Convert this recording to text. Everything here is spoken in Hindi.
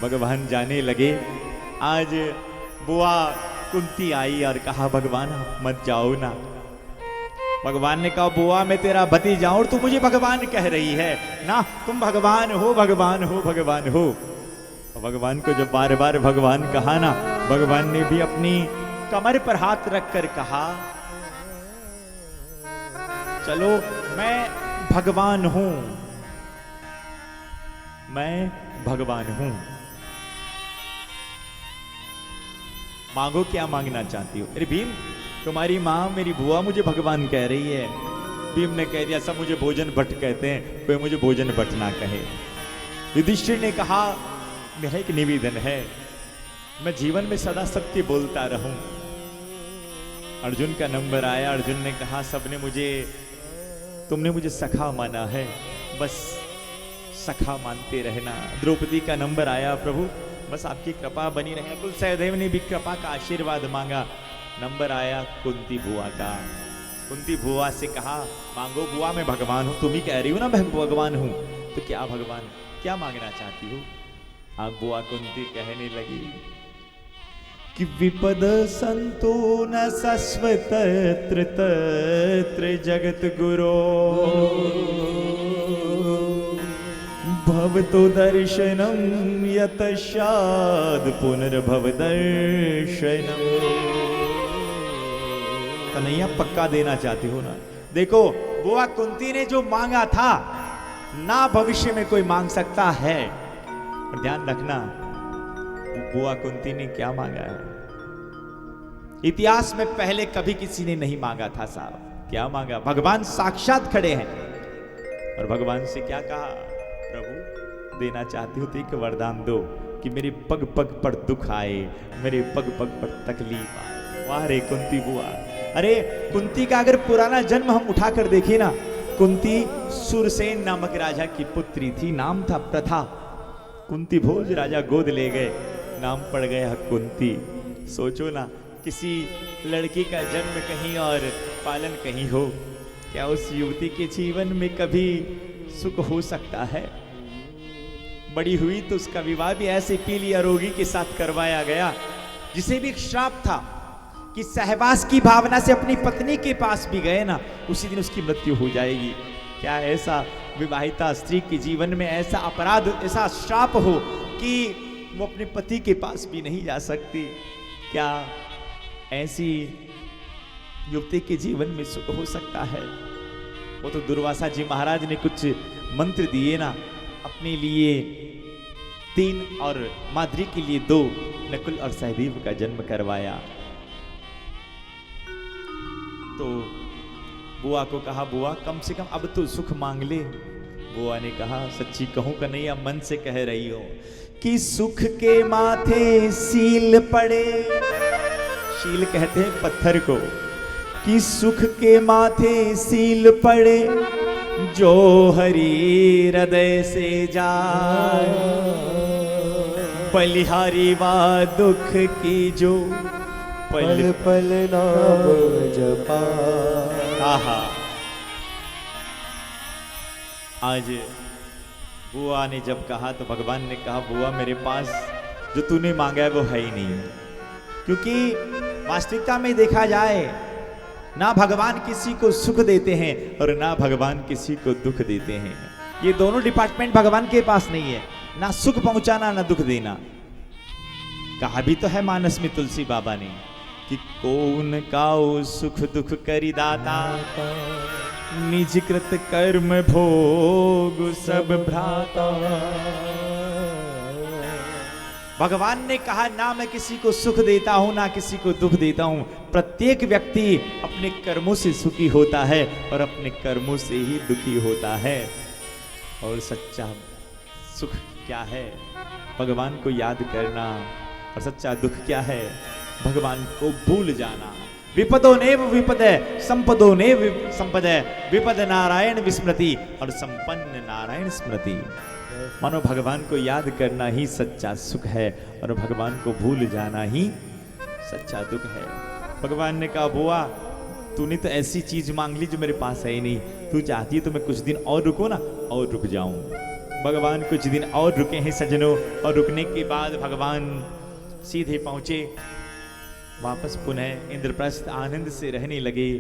भगवान जाने लगे। आज बुआ कुंती आई और कहा भगवान आप मत जाओ ना। भगवान ने कहा बुआ मैं तेरा भतीजा हूं और तू मुझे भगवान कह रही है ना, तुम भगवान हो भगवान हो भगवान हो। भगवान को जब बार बार भगवान कहा ना, भगवान ने भी अपनी कमर पर हाथ रखकर कहा चलो मैं भगवान हूं, मैं भगवान हूं, मांगो क्या मांगना चाहती हो। अरे भीम तुम्हारी माँ मेरी बुआ मुझे भगवान कह रही है। भीम ने कह दिया सब मुझे भोजन भट्ट कहते हैं, कोई मुझे भोजन भट्ट ना कहे। युधिष्ठिर ने कहा मेरा एक निवेदन है, मैं जीवन में सदा सत्य बोलता रहूं। अर्जुन का नंबर आया, अर्जुन ने कहा सबने मुझे, तुमने मुझे सखा माना है, बस सखा मानते रहना। द्रौपदी का नंबर आया, प्रभु बस आपकी कृपा बनी रहे। कुल सहदेव ने भी कृपा का आशीर्वाद मांगा। नंबर आया कुंती बुआ का। कुंती बुआ से कहा मांगो बुआ मैं भगवान हूं, तुम ही कह रही हो ना मैं भगवान हूं, तो क्या भगवान क्या मांगना चाहती हो। आप बुआ कुंती कहने लगी कि विपद संतो न सस्वत तत्र जगत गुरो भवतो दर्शनम यतशाद पुनर्भव दर्शनम। कन्हैया पक्का देना चाहती हो ना। देखो बुआ कुंती ने जो मांगा था ना भविष्य में कोई मांग सकता है, और ध्यान रखना बुआ कुंती ने क्या मांगा है इतिहास में पहले कभी किसी ने नहीं मांगा था साहब। क्या मांगा, भगवान साक्षात खड़े हैं और भगवान से क्या कहा प्रभु देना चाहती हो तो एक वरदान दो कि मेरे पग पग पर दुख आए, मेरे पग पग पर तकलीफ आए। वाह रे कुंती बुआ। अरे कुंती का अगर पुराना जन्म हम उठाकर देखें ना, कुंती सुरसेन नामक राजा की पुत्री थी, नाम था प्रथा। कुंती भोज राजा गोद ले गए, नाम पड़ गया कुंती। सोचो ना किसी लड़की का जन्म कहीं और पालन कहीं हो, क्या उस युवती के जीवन में कभी सुख हो सकता है। बड़ी हुई तो उसका विवाह भी ऐसे पीली अरोगी के साथ करवाया गया, जिसे भी एक श्राप था कि सहवास की भावना से अपनी पत्नी के पास भी गए ना, उसी दिन उसकी मृत्यु हो जाएगी। क्या ऐसा विवाहिता स्त्री के जीवन में ऐसा अपराध, ऐसा श्राप हो कि वो अपने पति के पास भी नहीं जा सकती। क्या ऐसी युवती के जीवन में सुख हो सकता है। वो तो दुर्वासा जी महाराज ने कुछ मंत्र दिए ना, अपने लिए 3 और माद्री के लिए 2, नकुल और सहदेव का जन्म करवाया। तो बुआ को कहा बुआ कम से कम अब तो सुख मांग ले। बुआ ने कहा सच्ची कहूं कन्हैया मन से कह रही हो कि सुख के माथे सील पड़े, शील कहते हैं पत्थर को, कि सुख के माथे सील पड़े जो हरि हृदय से जाए, बलिहारी वा दुख की जो पल पल नाम जपा। आहा आज बुआ ने जब कहा तो भगवान ने कहा बुआ मेरे पास जो तूने मांगा है वो है ही नहीं, क्योंकि वास्तविकता में देखा जाए ना भगवान किसी को सुख देते हैं और ना भगवान किसी को दुख देते हैं। ये दोनों डिपार्टमेंट भगवान के पास नहीं है, ना सुख पहुंचाना ना दुख देना। कहा भी तो है मानस में तुलसी बाबा ने कि कौन काऊ सुख दुख करी दाता, निज कृत कर्म भोग सब भ्राता। भगवान ने कहा ना मैं किसी को सुख देता हूं ना किसी को दुख देता हूं, प्रत्येक व्यक्ति अपने कर्मों से सुखी होता है और अपने कर्मों से ही दुखी होता है। और सच्चा सुख क्या है, भगवान को याद करना, और सच्चा दुख क्या है, भगवान को भूल जाना। विपदो नेव विपदे संपदो नेव संपदे, विपद नारायण विस्मृति और संपन्न नारायण स्मृति। मानो भगवान को याद करना ही सच्चा सुख है और भगवान को भूल जाना ही सच्चा दुख है। भगवान ने कहा बुआ तूने तो ऐसी चीज मांग ली जो मेरे पास है ही नहीं, तू चाहती है तो मैं कुछ दिन और रुको ना, और रुक जाऊं। भगवान कुछ दिन और रुके हैं सज्जनों, और रुकने के बाद भगवान सीधे पहुंचे वापस पुनः इंद्रप्रस्थ, आनंद से रहने लगे।